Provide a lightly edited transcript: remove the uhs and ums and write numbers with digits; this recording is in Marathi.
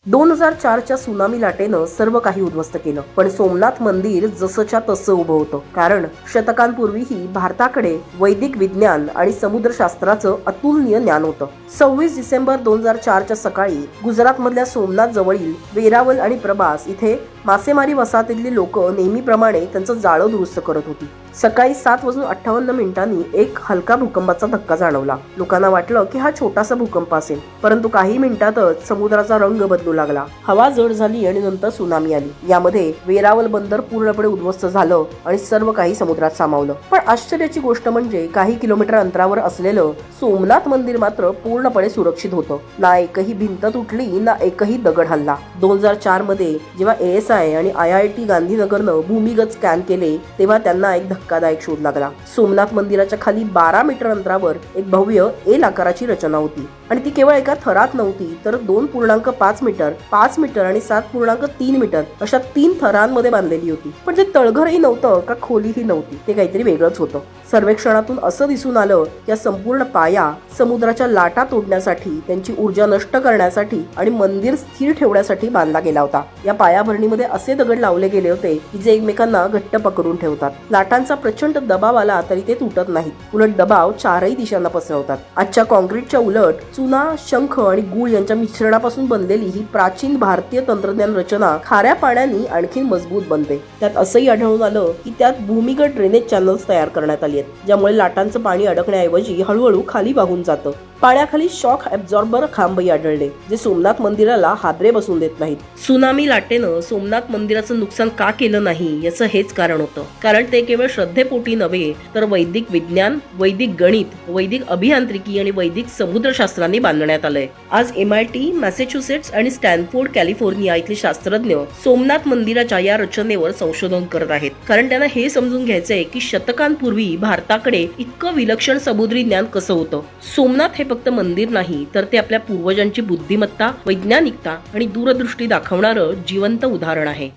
2004च्या सुनामी लाटेनं सर्व काही उद्ध्वस्त केलं, पण सोमनाथ मंदिर जसंच्या तसं उभं होतं. कारण शतकांपूर्वीही भारताकडे वैदिक विज्ञान आणि समुद्रशास्त्राचं अतुलनीय ज्ञान होतं. 26 डिसेंबर 2004च्या सकाळी गुजरातमधल्या सोमनाथ जवळील वेरावल आणि प्रभास इथे मासेमारी वसाहतीतली लोक नेहमीप्रमाणे त्यांचं जाळं दुरुस्त करत होती. सकाळी 7:58 एक हलका भूकंपाचा धक्का जाणवला. लोकांना वाटलं की हा छोटासा भूकंप असेल, परंतु काही मिनिटातच समुद्राचा रंग बदलू लागला. हवा जड झाली आणि नंतर सुनामी आली. यामध्ये वेरावल बंदर पूर्णपणे उद्ध्वस्त झालं आणि सर्व काही समुद्रात सामावलं. पण आश्चर्याची गोष्ट म्हणजे काही किलोमीटर अंतरावर असलेलं सोमनाथ मंदिर मात्र पूर्णपणे सुरक्षित होतं. ना एकही भिंत तुटली, ना एकही दगड हल्ला. 2004 मध्ये जेव्हा ASI आणि IIT गांधीनगरनं भूमिगत स्कॅन केले, तेव्हा त्यांना एक धक्कादायक शोध लागला. सोमनाथ मंदिराच्या खाली 12 मीटर अंतरावर एक भव्य एल आकाराची रचना होती आणि ती केवळ एका थरात नव्हती, तर 2.5 मीटर, 5 मीटर आणि 7.3 मीटर अशा 3 थरांमध्ये बांधलेली होती. पण ते तळघरही नव्हतं का खोलीही नव्हती, ते काहीतरी वेगळंच होतं. सर्वेक्षणातून असं दिसून आलं की संपूर्ण पाया समुद्राच्या लाटा तोडण्यासाठी, त्यांची ऊर्जा नष्ट करण्यासाठी आणि मंदिर स्थिर ठेवण्यासाठी बांधला गेला होता. या पायाभरणीमध्ये असे दगड लावले गेले होते की जे एकमेकांना घट्ट पकडून ठेवतात. लाटांचा प्रचंड दबाव आला तरी ते तुटत नाहीत, उलट दबाव चारही दिशांना पसरवतात. आजच्या कॉन्क्रीटच्या उलट चुना, शंख आणि गुळ यांच्या मिश्रणापासून बनलेली ही प्राचीन भारतीय तंत्रज्ञान रचना खाऱ्या पाण्याने आणखी मजबूत बनते. त्यात असंही आढळून आलं की त्यात भूमिगत ड्रेनेज चॅनल्स तयार करण्यात आली आहेत, ज्यामुळे लाटांचं पाणी अडकण्याऐवजी हळूहळू खाली वाहून जातं. पाण्याखाली शॉक ॲब्झॉर्बर खांबही आढळले, जे सोमनाथ मंदिराला हादरे बसून देत नाहीत. सुनामी लाटेनं सोमनाथ मंदिराचं नुकसान का केलं नाही याचं हेच कारण होतं. कारण ते केवळ श्रद्धेपोटी नव्हे, तर वैदिक विज्ञान, वैदिक गणित, वैदिक अभियांत्रिकी आणि वैदिक समुद्रशास्त्रांनी बांधण्यात आलंय. आज MIT, मॅसेच्युसेट्स आणि स्टॅनफोर्ड, कॅलिफोर्निया इथले शास्त्रज्ञ सोमनाथ मंदिराच्या या रचनेवर संशोधन करत आहेत. कारण त्यांना हे समजून घ्यायचंय की शतकांपूर्वी भारताकडे इतकं विलक्षण समुद्री ज्ञान कसं होतं. सोमनाथ हे फक्त मंदिर नाही, तर ते आपल्या पूर्वजांची बुद्धिमत्ता, वैज्ञानिकता आणि दूरदृष्टी दाखवणारं जिवंत उदाहरण आहे.